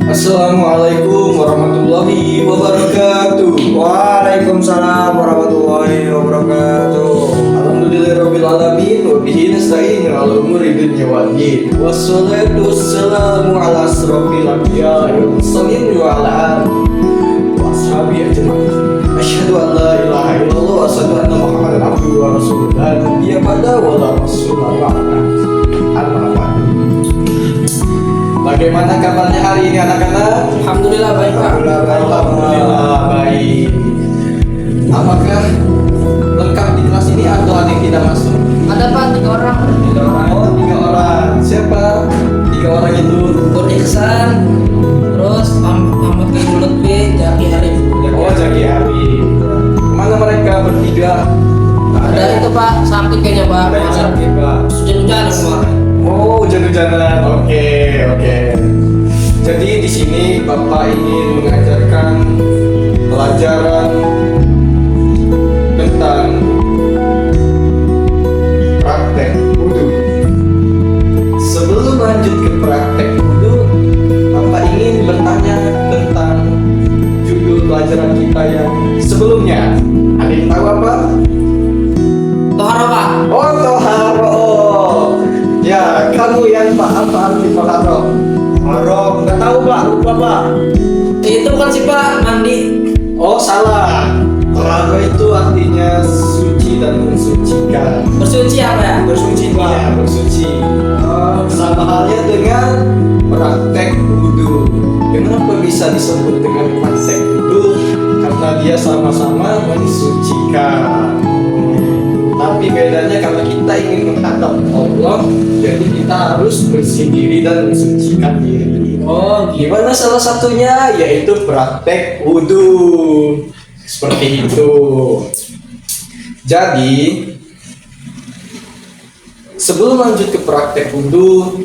Assalamualaikum warahmatullahi wabarakatuh. Waalaikumsalam warahmatullahi wabarakatuh. Alhamdulillahirabbil alamin wa bihi nasta'in 'ala umuri dunya waddin. Wassalatu wassalamu ala asrofil anbiya'i wal mursalin wa ala alihi wa ashabihi ajma'in. Asyhadu an la ilaha illallah wa asyhadu anna Muhammadan abduhu wa rasuluh. La nabiyya ba'da wa la rasula ba'da. Amma ba'du. Bagaimana kabarnya hari ini anak-anak? Alhamdulillah baik Pak. Alhamdulillah baik. Apakah lengkap di kelas ini atau ada yang tidak masuk? Ada Pak 3 orang. 3 orang. Oh, 3 orang. Siapa? 3 orang itu. Nur Ihsan, terus Ahmad Kayu Lutfi, Jaki Arif. Oh, Jaki Arif. Mana mereka bertiga? Ada itu Pak, sakit kayaknya Pak. Ada yang sakit, Pak. Hujan-hujan kemarin. Oh, hujan-hujanan. Oke. Jadi di sini Bapak ingin mengajarkan pelajaran tentang praktek wudu. Sebelum lanjut ke praktek wudu, Bapak ingin bertanya tentang judul pelajaran kita yang sebelumnya. Ada yang tahu apa? Tohara Pak. Oh, toharo. Ya, kamu yang paham arti toharo. Marok, nggak tahu Pak, lupa Pak. Itu bukan sih Pak, mandi. Oh, salah. Toharo itu artinya suci dan mensucikan. Bersuci apa ya? Bersuci, Pak. Bersuci. Sama halnya dengan praktek wudu. Kenapa bisa disebut dengan praktek wudu? Karena dia sama-sama mensucikan. Tapi bedanya karena kita ingin menghadap Allah, jadi kita harus bersih diri dan mensucikan diri. Oh, gimana salah satunya? Yaitu praktek wudu. Seperti itu. Jadi, sebelum lanjut ke praktek wudu,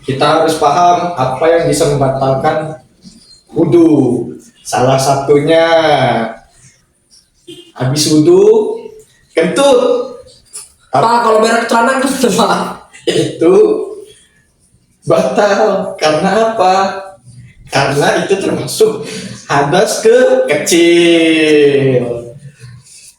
kita harus paham apa yang bisa membatalkan wudu. Salah satunya, habis wudu kentut. Pak, kalau berak celana kan Pak. Itu batal. Karena apa? Karena itu termasuk hadas kecil.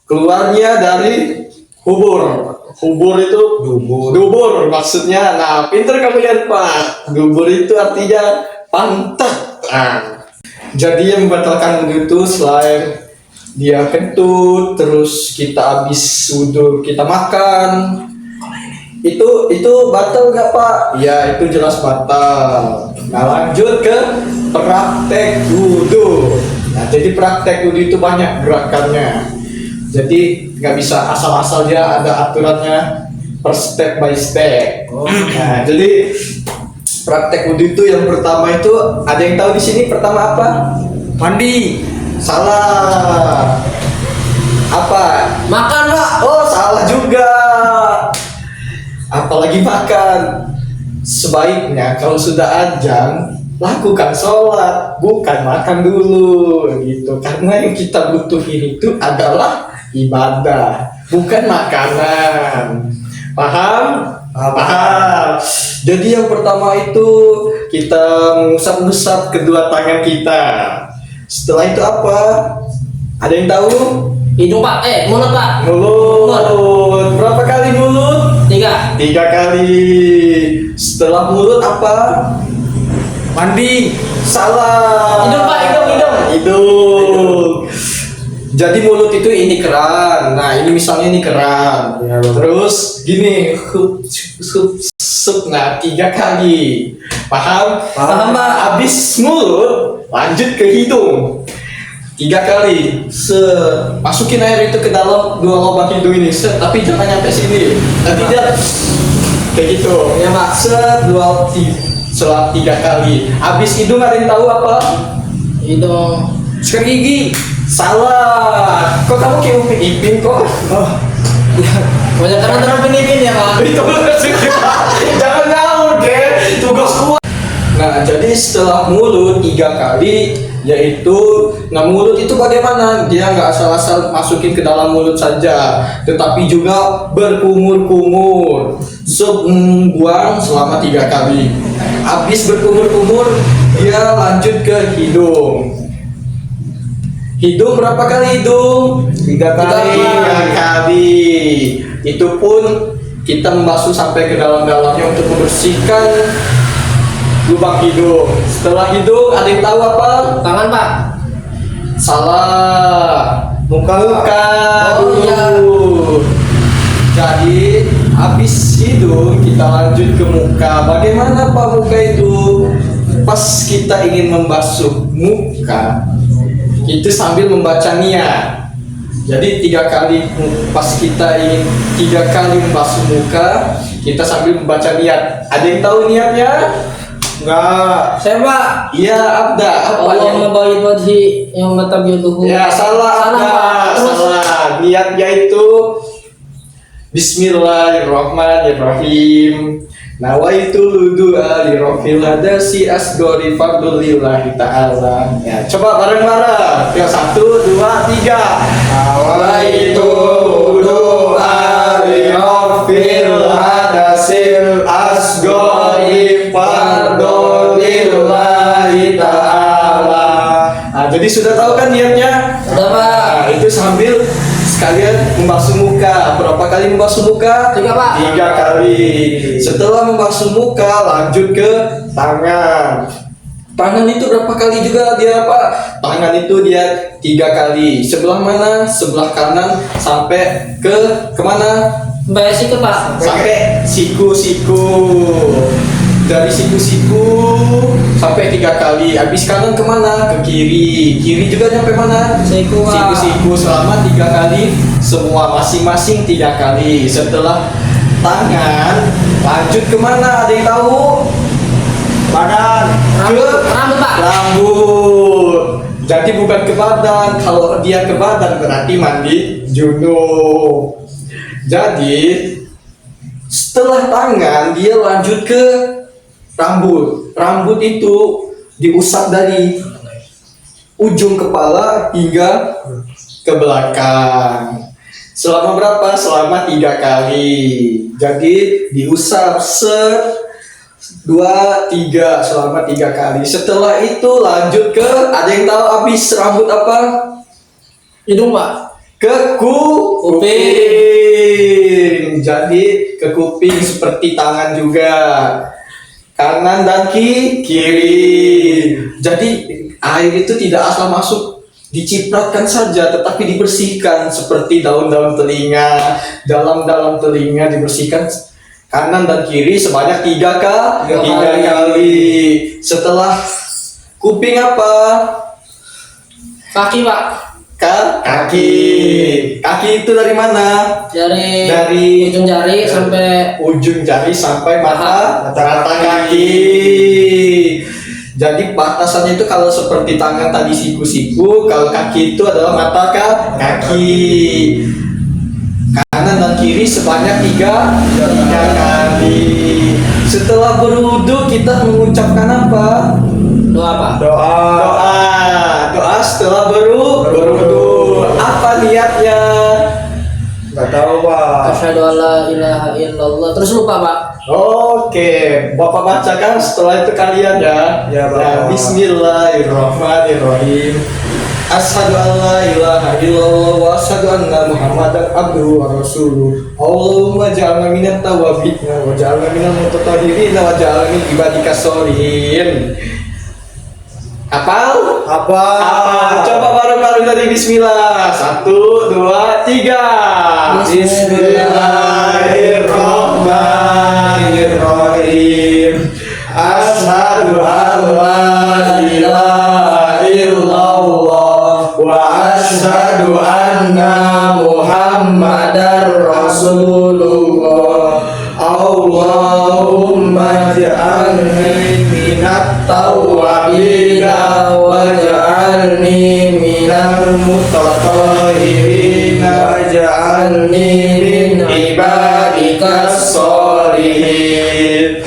Keluarnya dari hubur. Hubur itu dubur maksudnya. Nah, pinter kamu lihat Pak. Dubur itu artinya pantat. Nah, jadi yang membatalkan wudu itu selain dia kentut, terus kita habis wudu kita makan, itu batal nggak Pak? Ya, itu jelas batal. Nah, lanjut ke praktek wudu. Nah, jadi praktek wudu itu banyak gerakannya. Jadi nggak bisa asal-asal, dia ada aturannya per step by step. Nah, jadi praktek wudu itu yang pertama itu ada yang tahu di sini pertama apa? Mandi. Salah. Apa? Makan Pak. Oh, salah juga. Apalagi makan. Sebaiknya kalau sudah azan, lakukan sholat, bukan makan dulu gitu. Karena yang kita butuhin itu adalah ibadah, bukan makanan. Paham? Paham. Jadi yang pertama itu kita mengusap-usap kedua tangan kita. Setelah itu apa? Ada yang tahu? Hidung Pak, mulut Pak. Mulut. Berapa kali mulut? 3. 3 kali. Setelah mulut apa? Mandi. Salah. Hidung Pak, hidung. Hidung. Jadi mulut itu ini keran. Nah, ini misalnya ini keran. Ya, Terus gini, nah 3 kali. Paham? Paham, Pak. Habis mulut, lanjut ke hidung. 3 kali. Masukin air itu ke dalam 2 lubang hidung ini. Tapi jangan nyampe sini. Nanti dia kayak gitu. Ya Pak. Setelah 3 kali. Habis hidung ada yang tahu apa? Hidung. Sikat gigi. Salah. Kok kamu kayak Upin Ipin kok? Oh, Banyak teman-teman penipin ya Pak. Itu jangan ngawur deh. Tugas gua. Nah, jadi setelah mulut 3 kali, yaitu, nah mulut itu bagaimana? Dia nggak asal-asal masukin ke dalam mulut saja, tetapi juga berkumur-kumur. Buang selama 3 kali. habis berkumur-kumur dia lanjut ke hidung. Hidung berapa kali hidung? 3 kali. 3 kali. Itu pun kita membasuh sampai ke dalam-dalamnya untuk membersihkan lubang hidung. Setelah hidung ada yang tahu apa? Tangan pak. Salah. Muka Oh, dulu. Jadi habis hidung kita lanjut ke muka. Bagaimana Pak muka itu? Pas kita ingin membasuh muka, itu sambil membaca niat. Jadi 3 kali pas kita ingin 3 kali membasuh muka, kita sambil membaca niat. Ada yang tahu niatnya? Enggak. Saya pak. Iya, Abda. Apa yang Allahumma bayyid wajhi yang matabyuduhu. Ya salah, Salah, Abda. Pak. Terus? Salah. Niatnya itu Bismillahirrahmanirrahim. Nawaitu du'a li rafil hadasi asgori fardul lillahi ta'ala. Ya, coba bareng-bareng. Ya, 1, 2, 3. Nawaitu du'a li rafil hadasil asgori fardul lillahi ta'ala. Nah, jadi sudah tahu kan niatnya? Udah pak. Nah, itu sambil sekalian membasuh muka. Berapa kali membasuh muka? 3 pak. 3 kali. Setelah membasuh muka, lanjut ke tangan. Tangan itu berapa kali juga dia Pak? Tangan itu dia 3 kali. Sebelah mana? Sebelah kanan sampai ke kemana? Mbak sikut pak. Sampai siku-siku. Dari siku-siku sampai 3 kali. Habis kanan kemana? Ke kiri. Kiri juga nyampe mana? Siku, Pak. Siku-siku selama 3 kali. Semua masing-masing 3 kali. Setelah tangan lanjut kemana? Ada yang tahu? Badan. Rambut pak. Rambut. Jadi bukan ke badan. Kalau dia ke badan berarti mandi junub. Jadi setelah tangan dia lanjut ke rambut. Rambut itu diusap dari ujung kepala hingga ke belakang. Selama berapa? Selama 3 kali. Jadi diusap 2, 3 selama 3 kali. Setelah itu lanjut ke, ada yang tahu habis rambut apa? Hidung pak. Ke kuping. Jadi ke kuping seperti tangan juga. Kanan dan kiri. Jadi air itu tidak asal masuk, dicipratkan saja, tetapi dibersihkan seperti daun-daun telinga, dalam-dalam telinga dibersihkan kanan dan kiri sebanyak 3 kali. Setelah kuping apa? Kaki pak. Kaki. Kaki itu dari mana? Dari ujung jari sampai ujung jari sampai mata kaki. Jadi batasannya itu kalau seperti tangan tadi siku-siku, kalau kaki itu adalah mata kaki. Kanan dan kiri sebanyak 3 kali. Setelah berwudu kita mengucapkan apa? doa pak. Doa setelah berwudu. Apa niatnya? Enggak tahu, Pak. Asyhadu an la ilaha illallah. Terus lupa pak. Oke, Bapak bacakan setelah itu kalian ya. Ya, Bapak. Nah, Bismillahirrahmanirrahim. Asyhadu an la ilaha illallah wa asyhadu anna Muhammadan abduhu wa rasuluh. Allahumma ja'alna minat tawabin wa ja'alna minal mutatahhirin wa ja'alna min ibadika sholihin. Hafal? Apa? Coba bareng-bareng dari bismillah. 1, 2, 3. Bismillahirrahmanirrahim. Asyhadu an la ilaha illallah wa asyhadu anna Muhammadar Rasulullah. Allahumma ja'alni minat tawwabin waj'alni minal mutatahhirin waj'alni min ibadikas sholihin.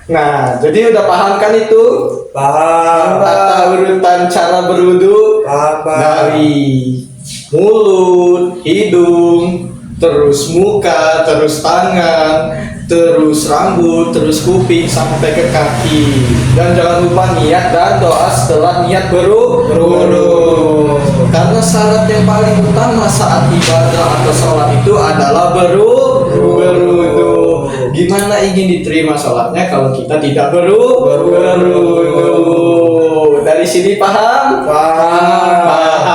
Nah, jadi udah paham kan itu? Paham. Tata urutan cara berwudu Paham, Pak. dari mulut, hidung, terus muka, terus tangan, terus rambut, terus kuping sampai ke kaki. Dan jangan lupa niat dan doa setelah niat berwudu. Karena syarat yang paling utama saat ibadah atau sholat itu adalah berwudu. Gimana ingin diterima sholatnya kalau kita tidak berwudu? Dari sini paham? Paham.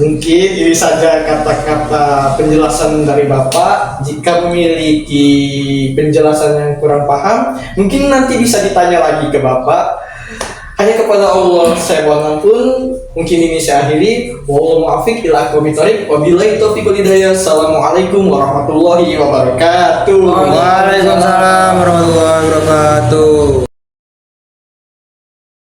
Mungkin ini saja kata-kata penjelasan dari Bapak. Jika memiliki penjelasan yang kurang paham, mungkin nanti bisa ditanya lagi ke Bapak. Hanya kepada Allah saya mohon ampun. Mungkin ini saya akhiri. Wallahu muwaffiq ila aqwamit thoriq. Wabillahi taufiq wal hidayah. Assalamualaikum warahmatullahi wabarakatuh. Waalaikumsalam warahmatullahi wabarakatuh.